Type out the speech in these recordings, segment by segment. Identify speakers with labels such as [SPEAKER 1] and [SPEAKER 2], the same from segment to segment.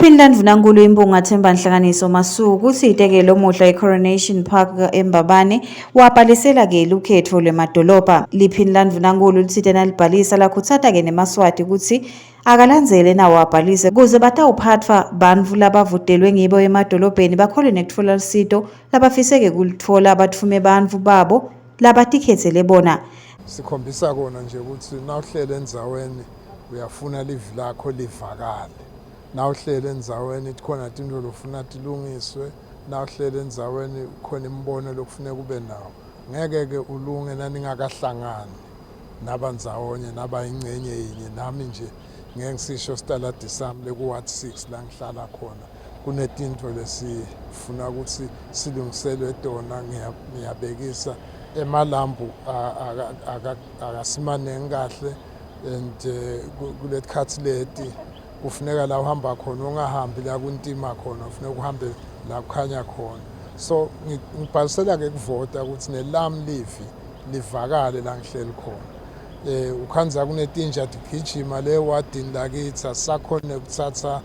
[SPEAKER 1] Liphini Mvunankulu imbunga Themba Nhlanganiso Masuku usitekelo omuhla eCoronation Park eMbabane wabhalisela-ke lukhetho lwemadolobha. Liphini Mvunankulu lisite nalibhalisa lakhutsata-ke neMaswati ukuthi akalandzele nawo abhalise kuze batawuphatfwa bantfu labavotelwe ngibo emadolobheni bakhole nekutfola lusito labafiseke kulitfola batfume bantfu babo labatikhetsele bona.
[SPEAKER 2] Sikhombisa kona nje ukuthi nawuhlele endzaweni uyafuna livi lakho livakale. Nawuhlele endzaweni khona tinto lofuna tilungiswe, nawuhlele endzaweni khona imbono lokufuna kube nawo. Ngeke-ke ulunge naningakahlangani nabandzawonye nabayingcenye yinye. Nami nje ngeke ngisisho sitaladi sami leku-Ward 6 la ngihlala khona. Kunetinto lesifuna ukuthi silungiselwe tona. Ngiyabekisa emalambu akasimanengi kahle and kuletikhatsi leti kufuneka la uhamba khona ungahambi la kuntima khona, ufuneka uhambe la kukhanya khona. So ngibhalisela-ke kuvota ukuthi nelami livi livakale la ngihleli khona. Ukhanza kunetinja tigijima le wadini lakithi asisakhona ukuthatha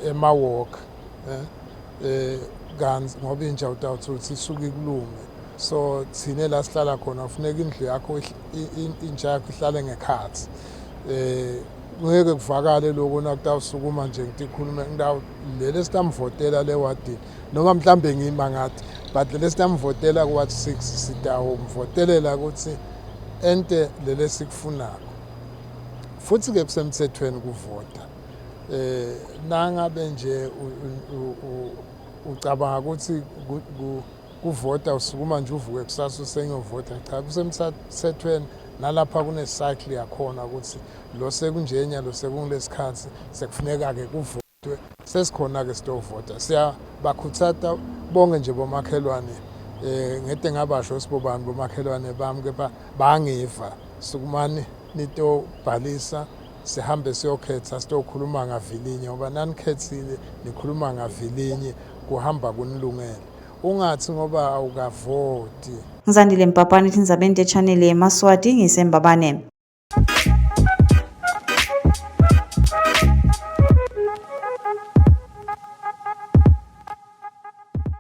[SPEAKER 2] emawalk kanti ngoba inja utawuthola ukuthi isuke ikulunge. So thine la sihlala khona kufuneka indlu yakho inja yakho ihlale ngekhathi. Ngeke kuvakale lokho nakutawusukuma nje ngitikhulume leli sitamvotela le wadini noma mhlambe ngima ngathi but leli sitamvotela ku-Ward 6 sitawumvotelela ukuthi ente leli sikufunako. Futhi-ke kusemthethweni kuvota. Nangabe nje ucabanga ukuthi kuvota usukuma nje uvuke kusasa usengiyovota, cha kusemthethweni. Nalapha kune-cycle yakhona ukuthi lo sekunjenya lo sekungilesikhathi sekufuneka-ke kuvotwe, sesikhona-ke sitovota. Siyabakhuthata bonke nje bomakhelwane, ngede ngabasho sibobani bomakhelwane bami kepha bangiva. Sukumani nitobhalisa sihambe siyokhetha sitokhuluma ngavilinye ngoba nanikhethile nikhuluma ngavilinye kuhamba kunilungele. Ungathi ngoba awukavoti.
[SPEAKER 1] Ngizandile Mpapane Tindzabeni te channel Emaswati ngisembabane.